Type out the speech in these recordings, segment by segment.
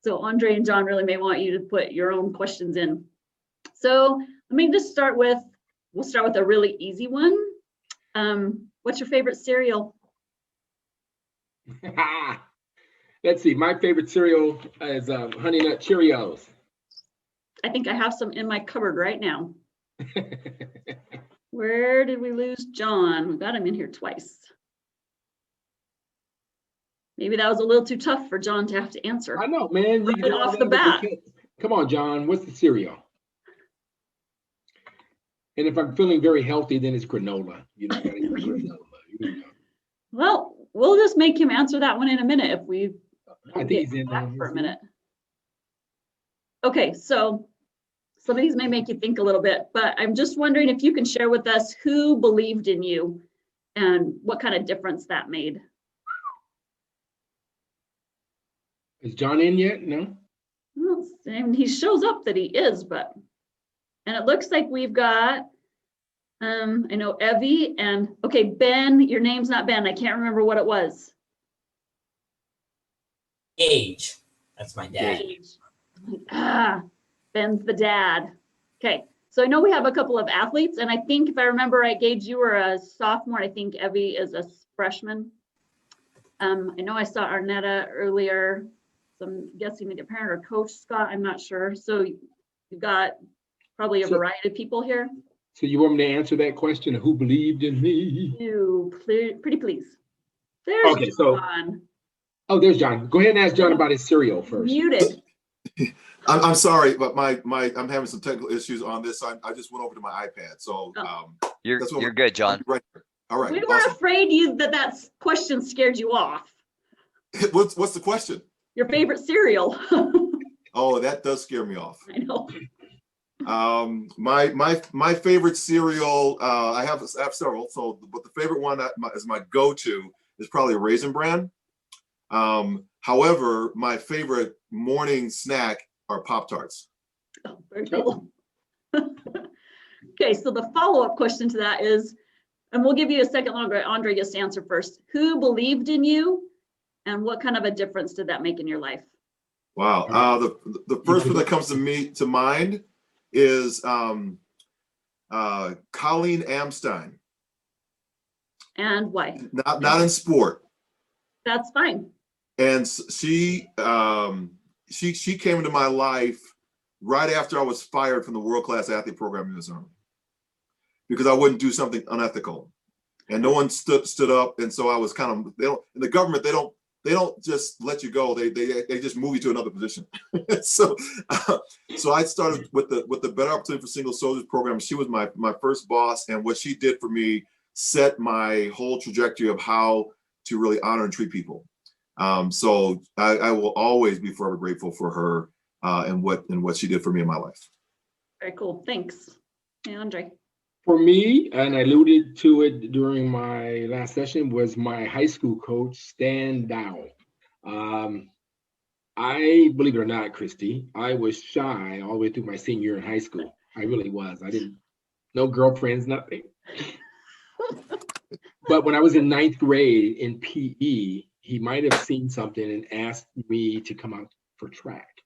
So Andre and John really may want you to put your own questions in. So let me just start with, we'll start with a really easy one. What's your favorite cereal? Let's see, my favorite cereal is Honey Nut Cheerios. I think I have some in my cupboard right now. Where did we lose John? We got him in here twice. Maybe that was a little too tough for John to have to answer. I know, man. You Right off the bat. Come on, John. What's the cereal? And if I'm feeling very healthy, then it's granola. You know, gotta eat granola. You know. Well, we'll just make him answer that one in a minute if we I think he's in back for a minute. Okay, so some of these may make you think a little bit, but I'm just wondering if you can share with us who believed in you and what kind of difference that made. Is John in yet? No? Well, and he shows up that he is, but, and it looks like we've got, I know Evie and, okay, Ben, your name's not Ben. I can't remember what it was. Age. That's my dad. Ah, Ben's the dad. Okay, so I know we have a couple of athletes, and I think if I remember right, Gage, you were a sophomore. I think Evie is a freshman. I know I saw Arnetta earlier. So I'm guessing maybe a parent or coach, Scott, I'm not sure. So you've got probably a variety of people here. So you want me to answer that question, who believed in me? You, pretty please. There's okay, John. Oh, there's John. Go ahead and ask John about his cereal first. Muted. I'm sorry, but I'm having some technical issues on this. I just went over to my iPad, so you're good, John. Right. All right. We were afraid that question scared you off. What's the question? Your favorite cereal. Oh, that does scare me off. I know. My favorite cereal, I have several. So, but the favorite one is my go-to is probably a Raisin Bran. However, my favorite morning snack are Pop-Tarts. Oh, very cool. Okay, so the follow-up question to that is, and we'll give you a second longer, Andre gets to answer first. Who believed in you, and what kind of a difference did that make in your life? Wow. The first one that comes to mind is Colleen Amstein. And why? Not in sport. That's fine. And she came into my life right after I was fired from the World Class Athlete Program in this Army because I wouldn't do something unethical, and no one stood up. And so I was kind of, in the government they don't just let you go. They just move you to another position. So I started with the Better Opportunity for Single Soldiers program. She was my first boss, and what she did for me set my whole trajectory of how to really honor and treat people. So I will always be forever grateful for her and what she did for me in my life. Very cool. Thanks. Hey, Andre. For me, and I alluded to it during my last session, was my high school coach, Stan Dow. I, believe it or not, Christy, I was shy all the way through my senior year in high school. I really was. I didn't, no girlfriends, nothing. But when I was in 9th grade in PE, he might have seen something and asked me to come out for track.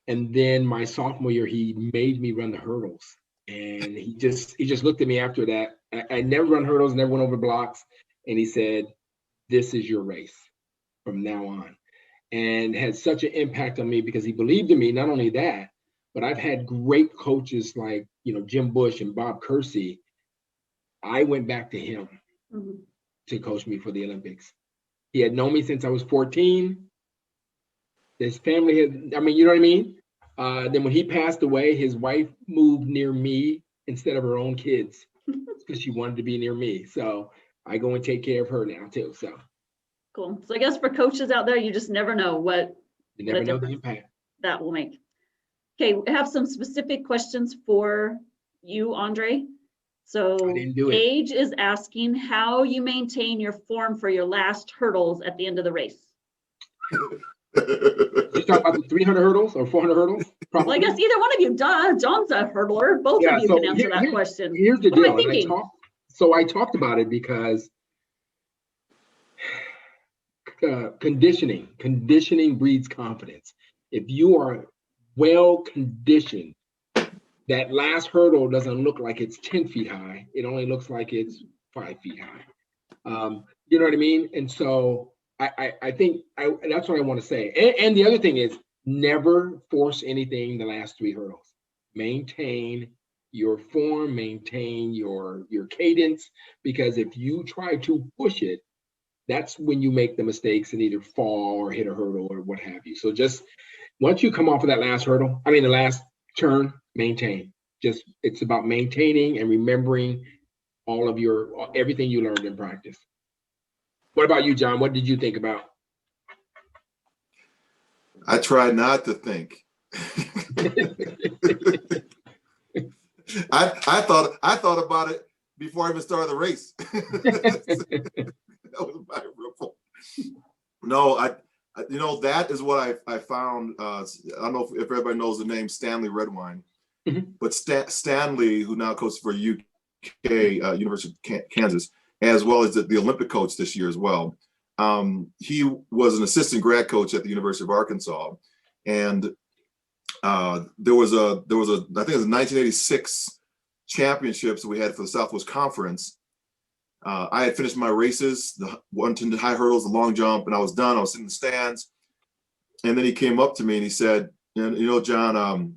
And then my sophomore year, he made me run the hurdles. And he just looked at me after that. I never run hurdles, never went over blocks. And he said, "This is your race from now on." And had such an impact on me because he believed in me. Not only that, but I've had great coaches like, Jim Bush and Bob Kersey. I went back to him to coach me for the Olympics. He had known me since I was 14. His family had, you know what I mean? Then when he passed away, his wife moved near me instead of her own kids because she wanted to be near me. So I go and take care of her now too. So cool. So I guess for coaches out there, you just never know the impact that will make. Okay, we have some specific questions for you, Andre. So Paige is asking how you maintain your form for your last hurdles at the end of the race. You talk about the 300 hurdles or 400 hurdles? Probably. Well, I guess either one of you, John's a hurdler. Both of you can answer that question. Here's the deal. I talked about it because conditioning breeds confidence. If you are well conditioned, that last hurdle doesn't look like it's 10 feet high. It only looks like it's 5 feet high. You know what I mean? And so I think that's what I want to say. And the other thing is, never force anything the last 3 hurdles. Maintain your form, maintain your cadence, because if you try to push it, that's when you make the mistakes and either fall or hit a hurdle or what have you. So just once you come off of that last hurdle, the last turn, maintain. It's about maintaining and remembering all of everything you learned in practice. What about you, John? What did you think about? I try not to think. I thought about it before I even started the race. That was my report. No, that is what I found. I don't know if everybody knows the name Stanley Redwine, but Stanley, who now coaches for UK, University of Kansas, as well as the Olympic coach this year as well. He was an assistant grad coach at the University of Arkansas, and there was I think it was a 1986 championships that we had for the Southwest Conference. I had finished my races, the 110 high hurdles, the long jump, and I was done. I was sitting in the stands, and then he came up to me and he said, John,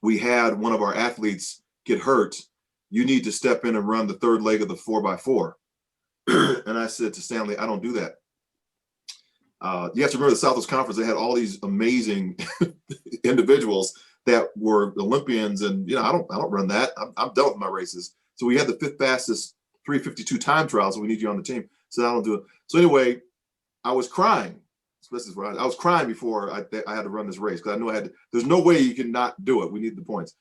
we had one of our athletes get hurt. You need to step in and run the 3rd leg of the 4x4. And I said to Stanley, I don't do that. You have to remember the Southwest Conference, they had all these amazing individuals that were Olympians, and I don't run that. I'm done with my races. So we had the 5th fastest 3:52 time trial, so we need you on the team. So I don't do it. So anyway, I was crying. So this is where I was crying before I had to run this race, because I knew there's no way you can not do it. We need the points.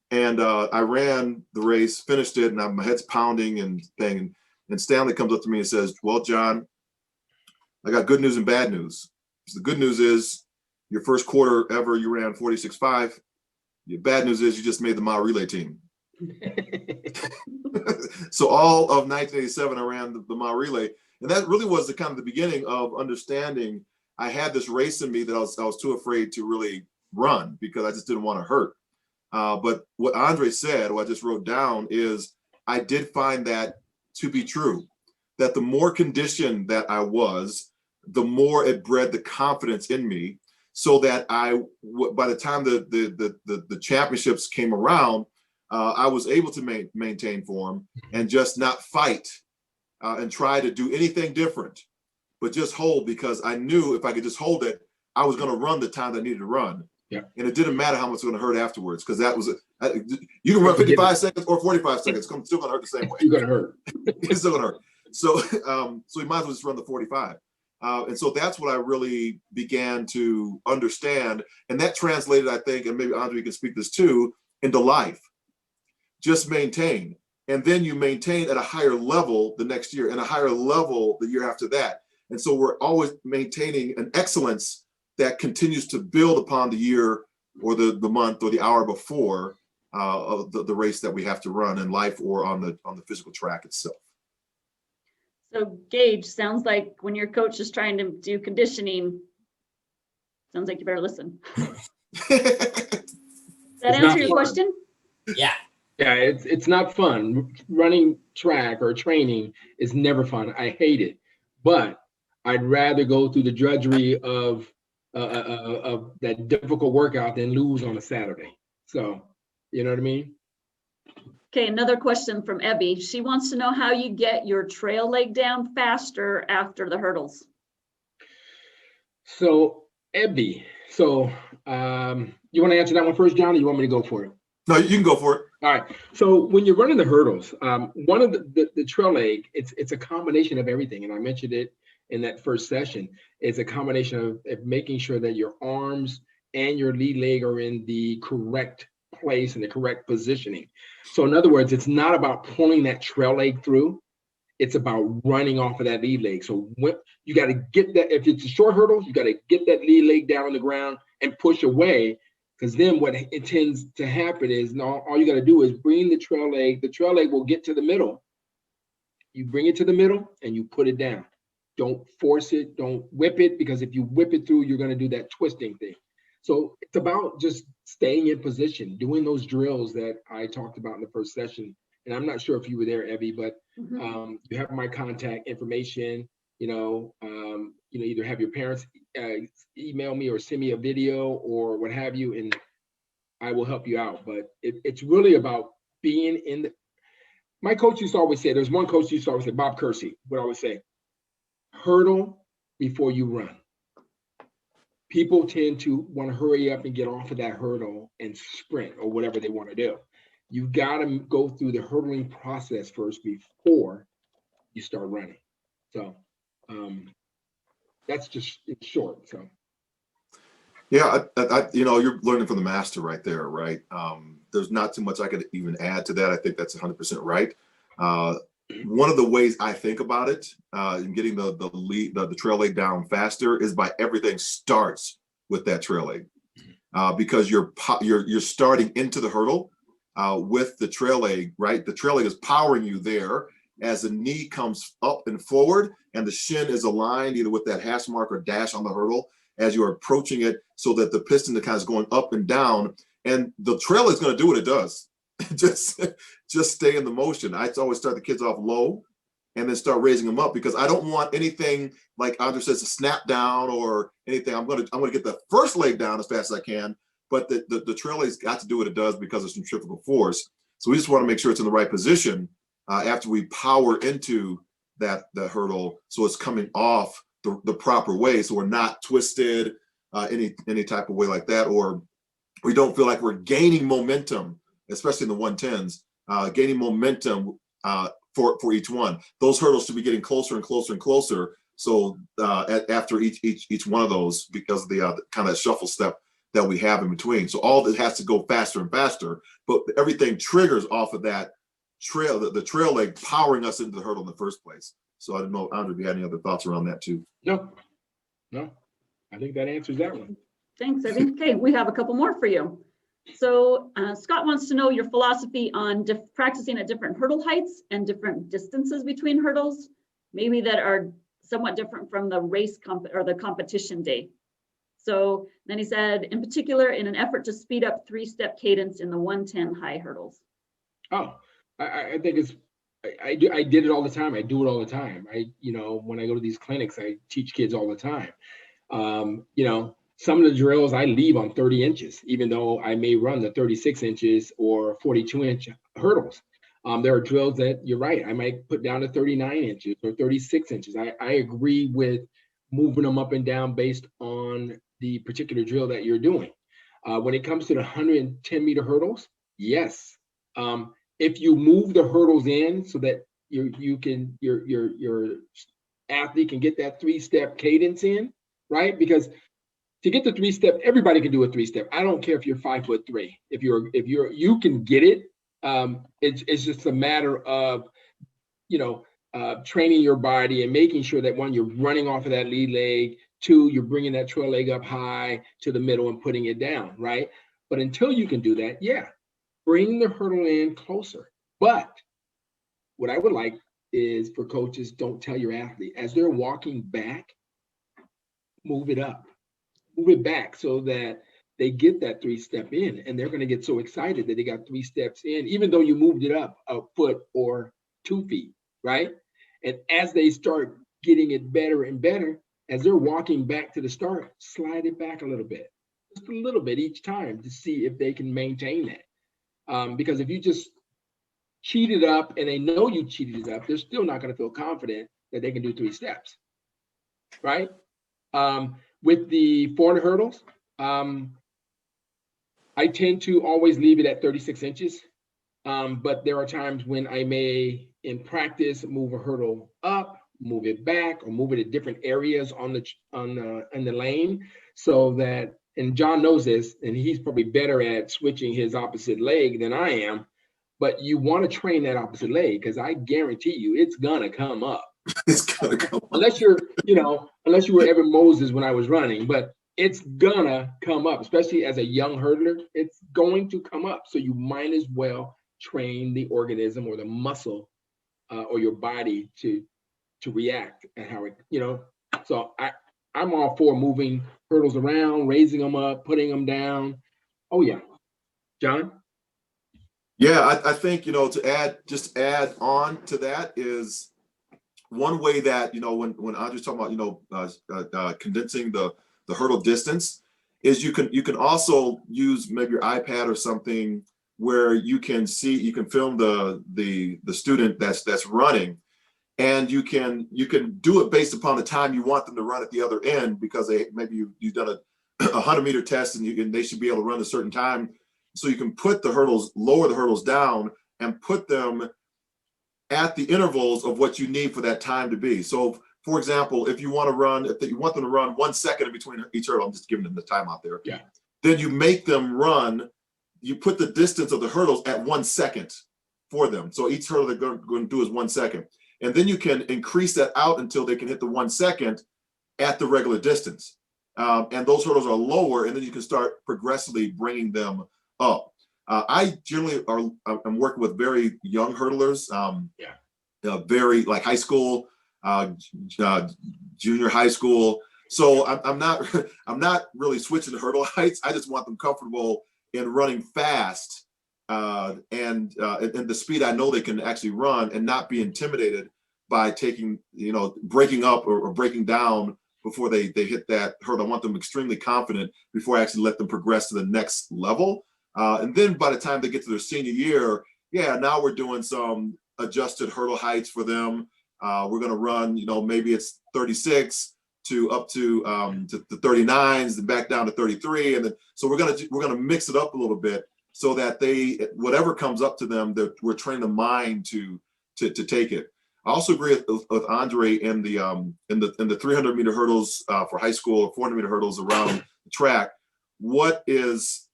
And I ran the race, finished it, and my head's pounding and thing. And Stanley comes up to me and says, well, John, I got good news and bad news. So the good news is your first quarter ever, you ran 46.5. Your bad news is you just made the mile relay team. So all of 1987, I ran the mile relay. And that really was the kind of the beginning of understanding I had this race in me that I was too afraid to really run, because I just didn't want to hurt. But what Andre said, what I just wrote down, is I did find that to be true, that the more conditioned that I was, the more it bred the confidence in me, so that by the time the championships came around, I was able to maintain form and just not fight and try to do anything different, but just hold, because I knew if I could just hold it, I was going to run the time that I needed to run. Yeah. And it didn't matter how much it's going to hurt afterwards, because that was you can run 55 seconds or 45 seconds. It's still going to hurt the same way. It's going to hurt. It's still going to hurt. So you might as well just run the 45. And so that's what I really began to understand. And that translated, I think, and maybe Andre can speak this too, into life. Just maintain. And then you maintain at a higher level the next year, and a higher level the year after that. And so we're always maintaining an excellence that continues to build upon the year or the month or the hour before of the race that we have to run in life or on the physical track itself. So Gage, sounds like when your coach is trying to do conditioning, sounds like you better listen. Does that answer your question? Yeah. Yeah, it's not fun. Running track or training is never fun. I hate it, but I'd rather go through the drudgery of that difficult workout than lose on a Saturday. So, you know what I mean? Okay, another question from Ebby. She wants to know how you get your trail leg down faster after the hurdles. So, Ebby, you want to answer that one first, John, or you want me to go for it? No, you can go for it. All right. So when you're running the hurdles, one of the trail leg, it's a combination of everything, and I mentioned it in that first session. It's a combination of making sure that your arms and your lead leg are in the correct place and the correct positioning. So in other words, it's not about pulling that trail leg through. It's about running off of that lead leg. So you got to get that. If it's a short hurdle, you got to get that lead leg down on the ground and push away. Because then what it tends to happen is all you got to do is bring the trail leg. The trail leg will get to the middle. You bring it to the middle and you put it down. Don't force it. Don't whip it, because if you whip it through, you're going to do that twisting thing. So it's about just staying in position, doing those drills that I talked about in the first session. And I'm not sure if you were there, Evie, but you have my contact information. Either have your parents email me or send me a video or what have you, and I will help you out. But it's really about being in the. My coach used to always say, there's one coach used to always say, Bob Kersey would always say, hurdle before you run. People tend to want to hurry up and get off of that hurdle and sprint or whatever they want to do. You've got to go through the hurdling process first before you start running. So that's just in short. So yeah, you're learning from the master right there, right? There's not too much I could even add to that. I think that's 100% right. One of the ways I think about it in getting the trail leg down faster is by everything starts with that trail leg, because you're starting into the hurdle with the trail leg, right? The trail leg is powering you there as the knee comes up and forward, and the shin is aligned either with that hash mark or dash on the hurdle as you're approaching it, so that the piston kind of is going up and down, and the trail is going to do what it does. just stay in the motion. I always start the kids off low and then start raising them up, because I don't want anything, like Andre says, to snap down or anything. I'm gonna get the first leg down as fast as I can, but the trail leg's got to do what it does because of centrifugal force. So we just want to make sure it's in the right position after we power into the hurdle, so it's coming off the proper way, so we're not twisted any type of way like that, or we don't feel like we're gaining momentum, especially in the 110s, gaining momentum for each one. Those hurdles should be getting closer and closer and closer. So after each one of those, because of the kind of shuffle step that we have in between. So all that has to go faster and faster, but everything triggers off of that trail, the trail leg powering us into the hurdle in the first place. So I don't know, Andre, if you had any other thoughts around that too. No, I think that answers that one. Thanks, Evie. Okay, we have a couple more for you. So Scott wants to know your philosophy on practicing at different hurdle heights and different distances between hurdles, maybe that are somewhat different from the race or the competition day. So then he said, in particular, in an effort to speed up 3-step cadence in the 110 high hurdles. Oh, I think I did it all the time. I do it all the time. When I go to these clinics, I teach kids all the time. Some of the drills I leave on 30 inches, even though I may run the 36 inches or 42-inch hurdles. There are drills that, you're right, I might put down to 39 inches or 36 inches. I agree with moving them up and down based on the particular drill that you're doing. When it comes to the 110-meter hurdles, yes. If you move the hurdles in so that your athlete can get that 3-step cadence in, right? Because to get the 3-step, everybody can do a 3-step. I don't care if you're 5'3". If you can get it. It's just a matter of, training your body and making sure that, one, you're running off of that lead leg, 2, you're bringing that trail leg up high to the middle and putting it down, right? But until you can do that, yeah, bring the hurdle in closer. But what I would like is for coaches, don't tell your athlete, as they're walking back, move it up. Move it back so that they get that 3-step in, and they're going to get so excited that they got 3 steps in, even though you moved it up a foot or 2 feet, right? And as they start getting it better and better, as they're walking back to the start, slide it back a little bit, just a little bit each time to see if they can maintain that. Because if you just cheat it up and they know you cheated it up, they're still not going to feel confident that they can do 3 steps, right? With the 400 hurdles, I tend to always leave it at 36 inches. But there are times when I may, in practice, move a hurdle up, move it back, or move it at different areas in the lane, so that, and John knows this, and he's probably better at switching his opposite leg than I am, but you want to train that opposite leg, because I guarantee you it's gonna come up. It's gonna come up. Unless you were Evan Moses when I was running, but it's gonna come up, especially as a young hurdler, it's going to come up. So you might as well train the organism or the muscle or your body to react and how it, so I'm all for moving hurdles around, raising them up, putting them down. Oh yeah. John? Yeah, I think, just add on to that is one way that, when Andre's talking about, condensing the hurdle distance is you can also use maybe your iPad or something where you can film the student that's running, and you can do it based upon the time you want them to run at the other end, because you've done a 100-meter test and they should be able to run a certain time. So you can lower the hurdles down and put them at the intervals of what you need for that time to be. So for example, if you want them to run 1 second in between each hurdle, I'm just giving them the time out there. Yeah. Then you make them run, you put the distance of the hurdles at 1 second for them. So each hurdle they're going to do is 1 second. And then you can increase that out until they can hit the 1 second at the regular distance. And those hurdles are lower, and then you can start progressively bringing them up. I generally I'm working with very young hurdlers, very like high school, junior high school. So I'm not really switching to hurdle heights. I just want them comfortable in running fast, and the speed I know they can actually run, and not be intimidated by breaking up or breaking down before they hit that hurdle. I want them extremely confident before I actually let them progress to the next level. And then by the time they get to their senior year, now we're doing some adjusted hurdle heights for them. We're going to run, maybe it's 36 to up to the 39s, and back down to 33, and then so we're gonna mix it up a little bit so that whatever comes up to them, that we're training the mind to take it. I also agree with Andre in the 300-meter hurdles for high school, or 400-meter hurdles around the track. What is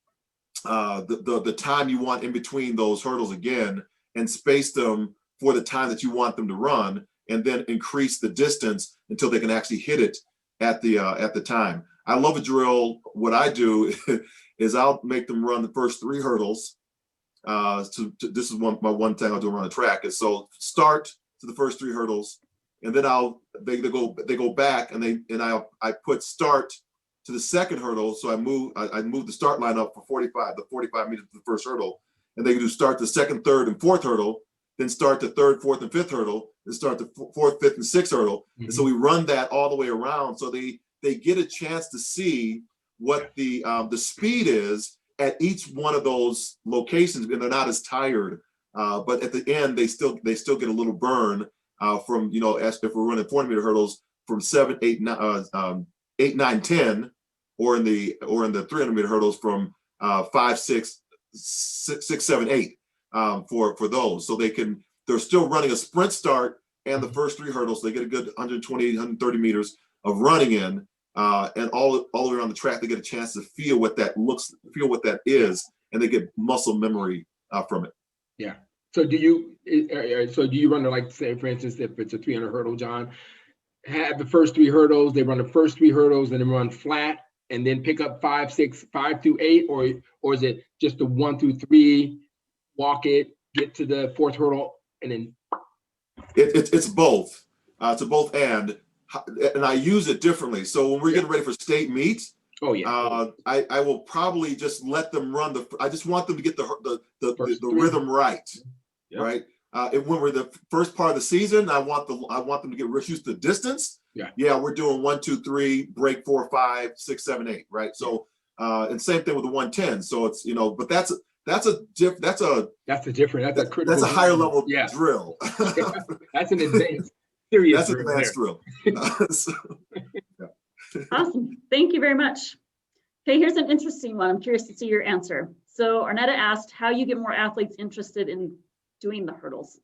the time you want in between those hurdles again, and space them for the time that you want them to run, and then increase the distance until they can actually hit it at the time. I love a drill. What I do is I'll make them run the first 3 hurdles. This is my one thing I'll do around the track is, so start to the first 3 hurdles, and then they go back, and I put start to the second hurdle. So I move the start line up for 45 meters to the first hurdle, and they can do start the second, third, and fourth hurdle, then start the third, fourth, and fifth hurdle, then start the fourth, fifth, and sixth hurdle. And so we run that all the way around, so they get a chance to see what the speed is at each one of those locations, and they're not as tired. But at the end, they still get a little burn from, as if we're running 400-meter hurdles from 7, 8, 9, 10, or in the 300-meter hurdles from 5, 6, 7, 8. For those, so they're still running a sprint start and the first 3 hurdles. So they get a good 120, 130 meters of running in, and all the way around the track, they get a chance to feel what that is, and they get muscle memory from it. Yeah. So do you run, like, say, for instance, if it's a 300 hurdle, John, have the first 3 hurdles, they run the first 3 hurdles and then run flat, and then pick up 5, 6, 5 through 8, or is it just the 1 through 3? Walk it, get to the 4th hurdle, and then it's both. It's a both and I use it differently. So when we're getting ready for state meet, I will probably just let them run I just want them to get the rhythm right, right. When we're the first part of the season, I want them to get used to the distance. We're doing 1, 2, 3, break 4, 5, 6, 7, 8, right. So and same thing with the 110. So it's but that's a critical. That's a higher level drill. That's an advanced, serious. That's an advanced drill. Awesome. Thank you very much. Okay, here's an interesting one. I'm curious to see your answer. So Arnetta asked how you get more athletes interested in doing the hurdles.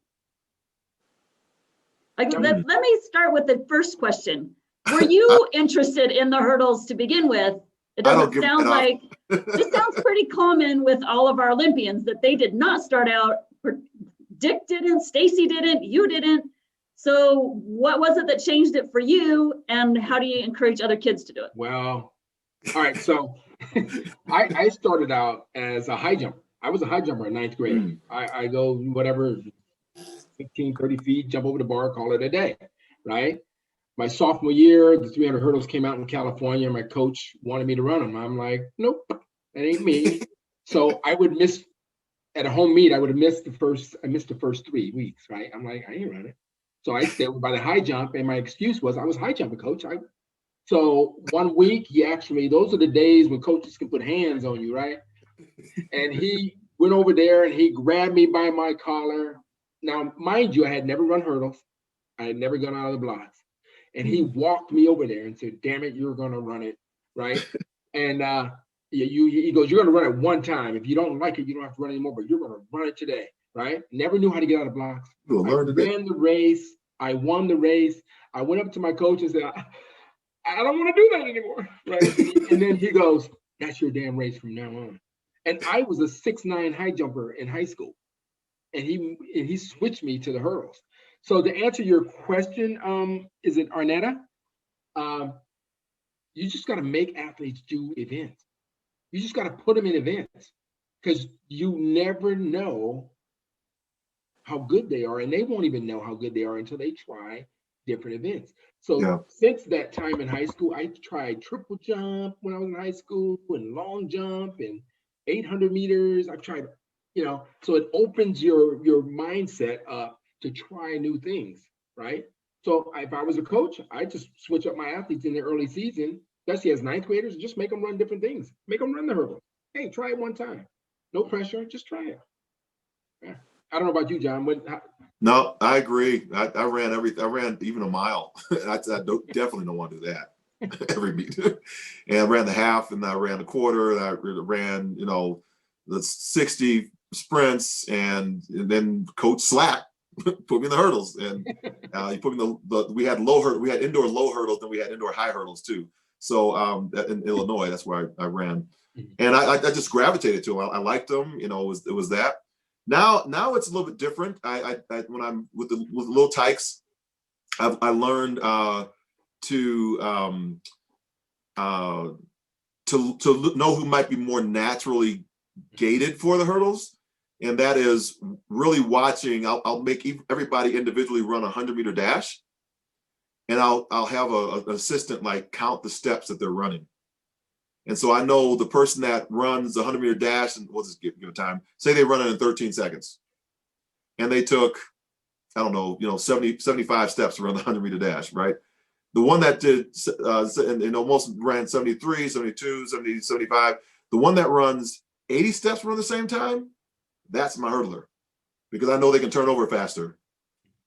Let me start with the first question. Were you interested in the hurdles to begin with? It doesn't sound like, this sounds pretty common with all of our Olympians, that they did not start out, Dick didn't, Stacy didn't, you didn't. So what was it that changed it for you, and how do you encourage other kids to do it? Well, all right, so I started out as a high jumper. I was a high jumper in 9th grade. I go whatever, 15, 30 feet, jump over the bar, call it a day, right? My sophomore year, the 300 hurdles came out in California. My coach wanted me to run them. I'm like, nope, that ain't me. So I would miss at a home meet. I would have missed I missed the first 3 weeks, right? I'm like, I ain't running. So I stayed by the high jump, and my excuse was I was high jumping, coach. So 1 week, those are the days when coaches can put hands on you, right? And he went over there and he grabbed me by my collar. Now, mind you, I had never run hurdles. I had never gone out of the blocks. And he walked me over there and said, damn it, you're going to run it, right? And he goes, you're going to run it one time. If you don't like it, you don't have to run anymore, but you're going to run it today, right? Never knew how to get out of blocks. I ran the race. I won the race. I went up to my coach and said, I don't want to do that anymore, right? And then he goes, that's your damn race from now on. And I was a 6'9" high jumper in high school. And he switched me to the hurdles. So to answer your question, is it Arnetta? You just got to make athletes do events. You just got to put them in events, because you never know how good they are, and they won't even know how good they are until they try different events. So since that time in high school, I tried triple jump when I was in high school, and long jump, and 800 meters. I've tried, so it opens your mindset up to try new things, right? So if I was a coach, I just switch up my athletes in the early season, especially as 9th graders, just make them run different things. Make them run the hurdle. Hey, try it one time. No pressure, just try it. Yeah. I don't know about you, John. No, I agree. I ran everything. I ran even a mile. I definitely don't want to do that every meet. And I ran the half, and I ran the quarter, and I ran, the 60 sprints, and then coach slapped, put me in the hurdles, and he put me in we had indoor low hurdles, then we had indoor high hurdles too. So in Illinois, that's where I ran, and I just gravitated to them. I liked them. It was that. Now it's a little bit different. I when I'm with the little tykes, I learned to know who might be more naturally gated for the hurdles, and that is really watching. I'll make everybody individually run a 100-meter dash, and I'll have an assistant count the steps that they're running. And so I know the person that runs the 100-meter dash, and we'll just give a time, say they run it in 13 seconds. And they took, I don't know, 75 steps around the 100-meter dash, right? The one that did, and almost ran 73, 72, 70, 75, the one that runs 80 steps around the same time, that's my hurdler. Because I know they can turn over faster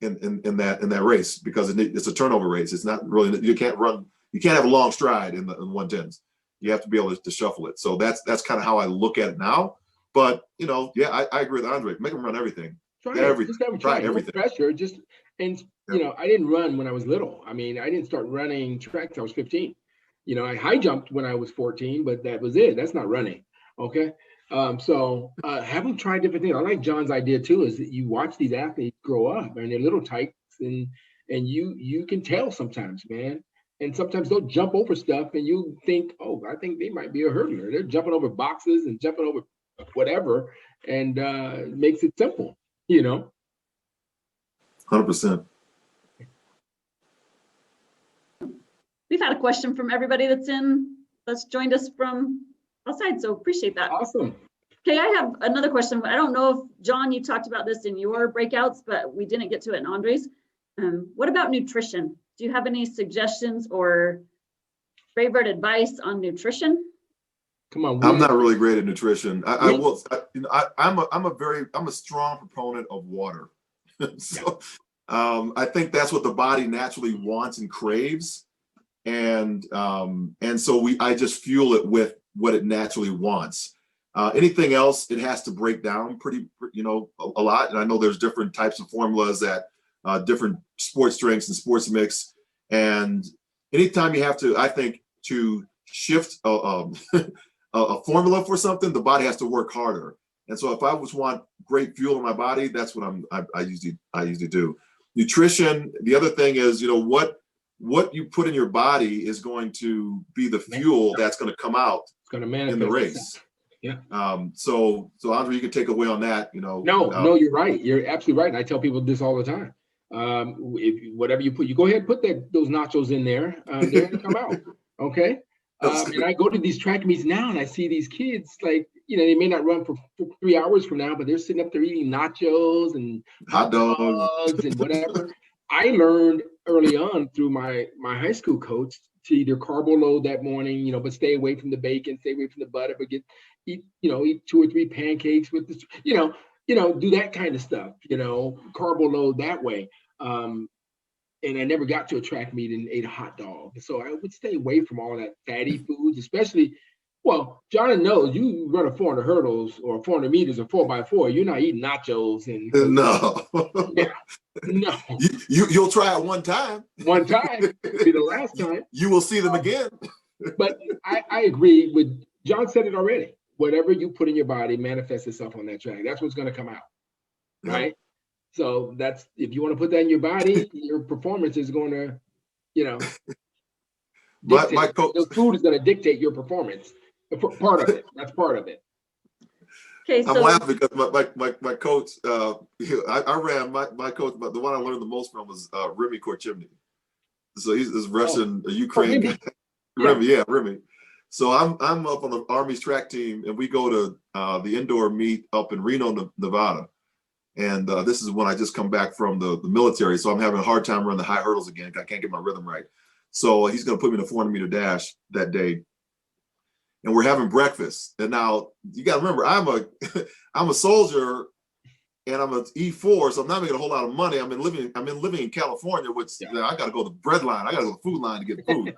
in that race, because it's a turnover race. It's not really, you can't have a long stride in 110s. You have to be able to shuffle it. So that's kind of how I look at it now. But I agree with Andre. Make them run everything. Try everything. Try everything. No pressure. I didn't run when I was little. I mean, I didn't start running track till I was 15. I high jumped when I was 14, but that was it. That's not running. Okay. So have them try different things. I like John's idea too. Is that you watch these athletes grow up, and they're little tykes, and you can tell sometimes, man. And sometimes they'll jump over stuff, and you think, oh, I think they might be a hurdler. They're jumping over boxes and jumping over whatever, and it makes it simple, 100%. We've had a question from everybody that's joined us from outside, so appreciate that. Awesome. Okay, I have another question. I don't know if, John, you talked about this in your breakouts, but we didn't get to it in Andre's. What about nutrition? Do you have any suggestions or favorite advice on nutrition? Come on. I'm not really great at nutrition. I'm a strong proponent of water. So I think that's what the body naturally wants and craves. And so I just fuel it with what it naturally wants. Anything else, it has to break down a lot. And I know there's different types of formulas that different sports drinks and sports mix. And anytime you have to, I think, to shift a formula for something, the body has to work harder. And so if I want great fuel in my body, that's what I usually do. Nutrition, the other thing is, what you put in your body is going to be the fuel that's going to come out in the race. Yeah. So Andre, you can take away on that. No, you're right. You're absolutely right. And I tell people this all the time. If whatever you put, you go ahead and put those nachos in there. They're gonna come out. Okay. And I go to these track meets now, and I see these kids like, they may not run for 3 hours from now, but they're sitting up there eating nachos and hot dogs and whatever. I learned early on through my high school coach to either carbo load that morning, but stay away from the bacon, stay away from the butter, but eat 2 or 3 pancakes with this, do that kind of stuff, carbo load that way. And I never got to a track meet and ate a hot dog. So I would stay away from all that fatty foods, especially, well, John knows you run a 400 hurdles or 400 meters or 4x4, you're not eating nachos and no. Yeah, no. You'll try it one time. One time, it'll be the last time. You will see them again. But I agree with John said it already. Whatever you put in your body manifests itself on that track. That's what's going to come out, right? So that's, if you want to put that in your body, your performance is going to, my coach, the food is going to dictate your performance. Part of it. That's part of it. Okay, so I'm laughing because my coach, I ran my coach, but the one I learned the most from was Remy Korchimny. So he's this Russian, Ukraine guy. Remy. So I'm up on the Army's track team, and we go to the indoor meet up in Reno, Nevada. And this is when I just come back from the military. So I'm having a hard time running the high hurdles again. I can't get my rhythm right. So he's going to put me in a 400 meter dash that day. And we're having breakfast. And now you got to remember, I'm a soldier and I'm an E4. So I'm not making a whole lot of money. I'm living in California, which I got to go to the bread line. I got to go to the food line to get food.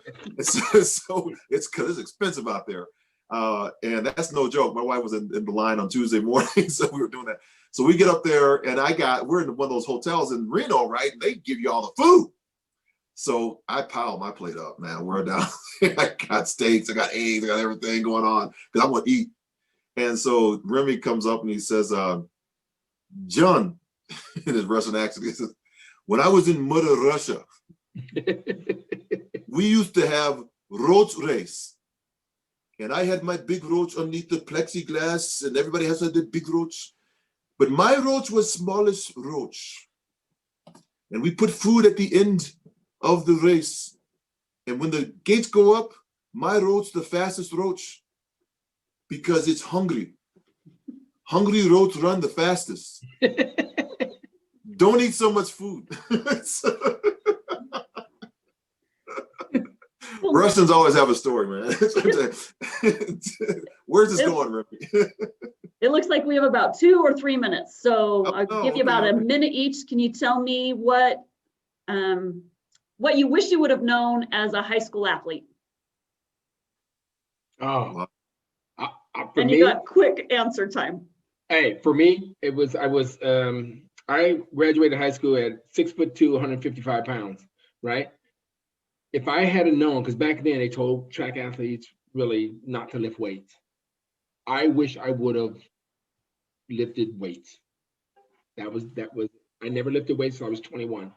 so it's because it's expensive out there. And that's no joke. My wife was in the line on Tuesday morning. So we were doing that. So we get up there and we're in one of those hotels in Reno, right? And they give you all the food. So I piled my plate up, man. We're down. I got steaks, I got eggs, I got everything going on because I want to eat. And so Remy comes up and he says, John, in his Russian accent, he says, when I was in Mother Russia, we used to have roach race. And I had my big roach underneath the plexiglass, and everybody has the big roach. But my roach was smallest roach. And we put food at the end of the race. And when the gates go up, my roach, the fastest roach, because it's hungry. Hungry roach run the fastest. Don't eat so much food. Russians always have a story, man. Where's this going, Remy? it looks like we have about 2 or 3 minutes. So I'll give you about a minute each. Can you tell me what you wish you would have known as a high school athlete? Oh, and you got quick answer time. Hey, for me, I graduated high school at 6'2", 155 pounds, right? If I had known, because back then they told track athletes really not to lift weights. I wish I would have lifted weights. That was, I never lifted weights until I was 21.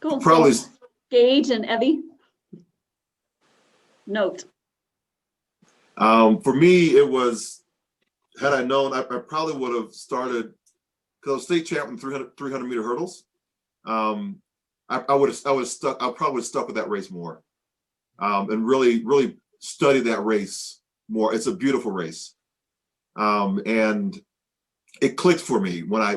Cool. Probably. So, Gage and Evie. Note. For me, it was, had I known, I probably would have started, because I was state champion 300 meter hurdles. I probably would have stuck with that race more, and really study that race more. It's a beautiful race, and it clicked for me when I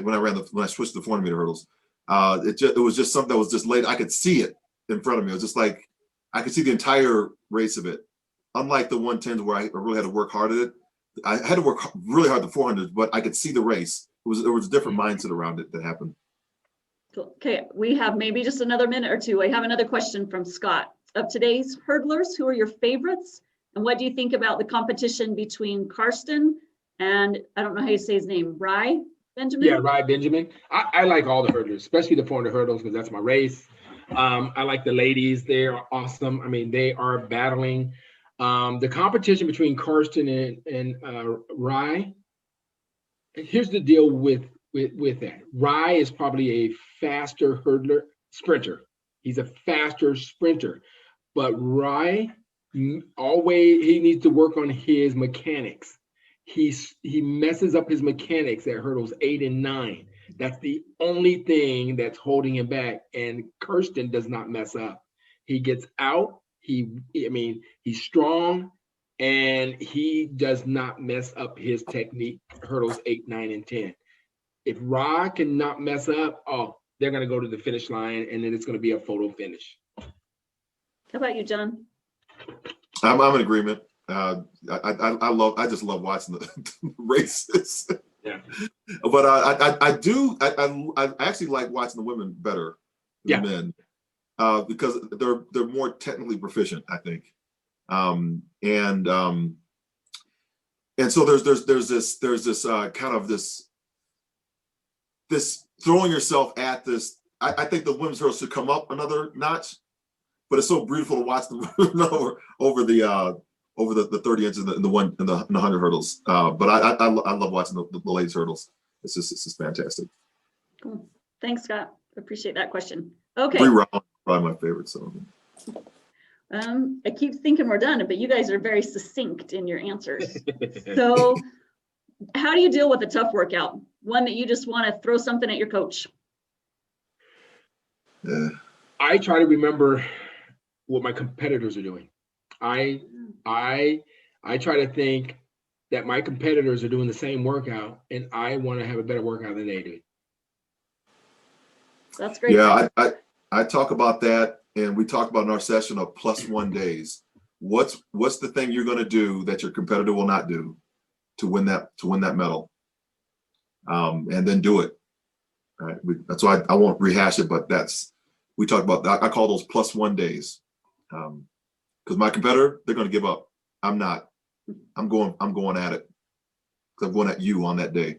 switched to the 400 meter hurdles. It was just something that was just laid. I could see it in front of me. It was just like I could see the entire race of it. Unlike the 110s where I really had to work hard at it, I had to work really hard at the 400s, but I could see the race. There was a different mindset around it that happened. Cool. Okay, we have maybe just another minute or two. I have another question from Scott. Of today's hurdlers, who are your favorites? And what do you think about the competition between Karsten and, I don't know how you say his name, Rye Benjamin? Yeah, Rye Benjamin. I like all the hurdlers, especially the 400 hurdles, because that's my race. I like the ladies. They're awesome. I mean, they are battling. The competition between Karsten and Rye, here's the deal with that. Rye is probably a faster sprinter. He's a faster sprinter, but Rye always, he needs to work on his mechanics. He messes up his mechanics at hurdles 8 and 9. That's the only thing that's holding him back. And Kirsten does not mess up. He gets out. He's strong, and he does not mess up his technique, hurdles 8, 9, and 10. If Ra cannot mess up, oh, they're going to go to the finish line, and then it's going to be a photo finish. How about you, John? I'm in agreement. I just love watching the races. Yeah. But I actually like watching the women better than the men, because they're more technically proficient, I think. And so there's this kind of this throwing yourself at this. I think the women's hurdles should come up another notch, but it's so beautiful to watch them over the 30 inches and the 100 hurdles. But I love watching the ladies hurdles. It's just fantastic. Cool. Thanks, Scott. Appreciate that question. Okay. 3 rounds, probably my favorite. So. I keep thinking we're done, but you guys are very succinct in your answers. So how do you deal with a tough workout? One that you just want to throw something at your coach? I try to remember what my competitors are doing. I try to think that my competitors are doing the same workout, and I want to have a better workout than they do. That's great. Yeah, I talk about that, and we talked about in our session of +1 days. What's the thing you're going to do that your competitor will not do to win that medal? And then do it. All right. That's why I won't rehash it, but we talk about that. I call those +1 days. Because my competitor, they're going to give up. I'm not. I'm going at it. Because I'm going at you on that day.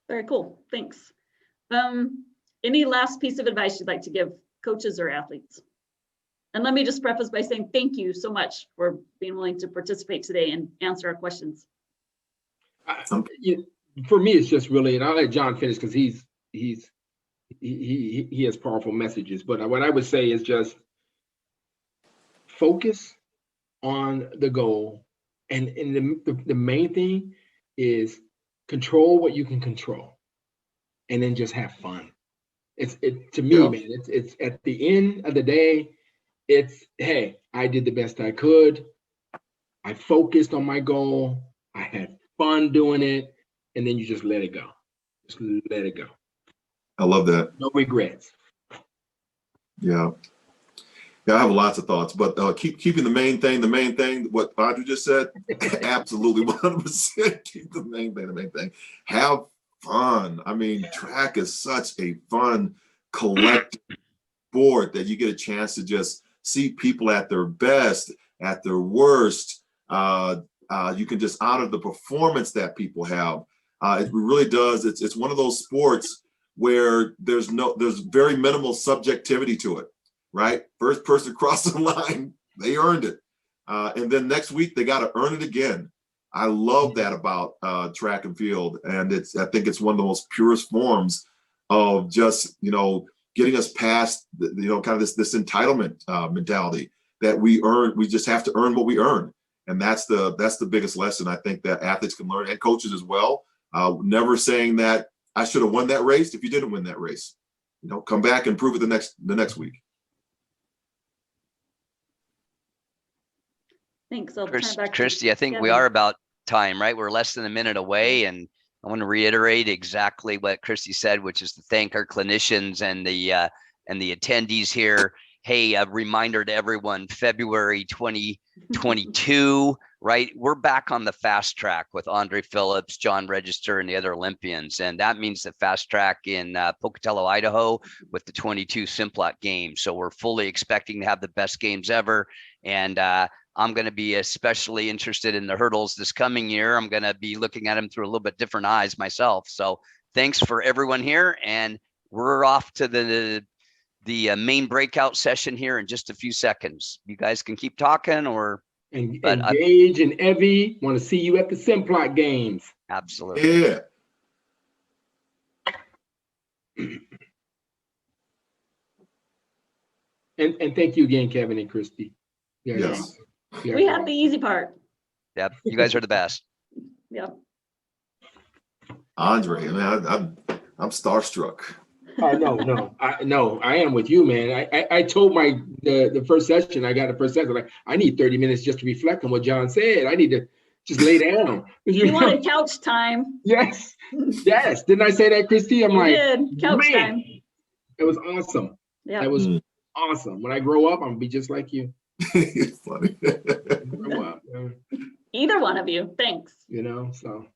Very cool. Thanks. Any last piece of advice you'd like to give coaches or athletes? And let me just preface by saying thank you so much for being willing to participate today and answer our questions. For me, it's just really, and I'll let John finish because he has powerful messages. But what I would say is just focus on the goal, and the main thing is control what you can control, and then just have fun. To me, man, it's at the end of the day, it's, hey, I did the best I could. I focused on my goal. I had fun doing it, and then you just let it go. Just let it go. I love that. No regrets. Yeah. Yeah, I have lots of thoughts, but keeping the main thing, what Audrey just said, absolutely 100%. Keep the main thing. Have fun. I mean, track is such a fun, collective sport that you get a chance to just see people at their best, at their worst. You can just honor the performance that people have. It really does. It's one of those sports where there's very minimal subjectivity to it. Right? First person across the line, they earned it. And then next week, they got to earn it again. I love that about track and field. And I think it's one of the most purest forms of just, getting us past, kind of this entitlement mentality that we earn. We just have to earn what we earn. And that's the biggest lesson I think that athletes can learn, and coaches as well. Never saying that I should have won that race if you didn't win that race. Come back and prove it the next week. Thanks. I'll turn it back to Christy, I think we are about time, right? We're less than a minute away, and I want to reiterate exactly what Christy said, which is to thank our clinicians and the attendees here. Hey, a reminder to everyone, February 2022, right? We're back on the fast track with Andre Phillips, John Register, and the other Olympians. And that means the fast track in Pocatello, Idaho with the 22 Simplot games. So we're fully expecting to have the best games ever. And I'm going to be especially interested in the hurdles this coming year. I'm going to be looking at them through a little bit different eyes myself. So thanks for everyone here. And we're off to the main breakout session here in just a few seconds. You guys can keep talking or engage. And Evie, want to see you at the Simplot games. Absolutely. Yeah. And thank you again, Kevin and Christy. Yes. We had the easy part. Yep. You guys are the best. Yep. Andre, man, I'm starstruck. I am with you, man. I told the first session, I got the first session, like, I need 30 minutes just to reflect on what John said. I need to just lay down. You wanted couch time. Yes. Didn't I say that, Christy? I'm You like, did. Couch man, time. it was awesome. Yeah. That was awesome. When I grow up, I'm gonna be just like you. It's funny. Grow up, Either one of you. Thanks. so.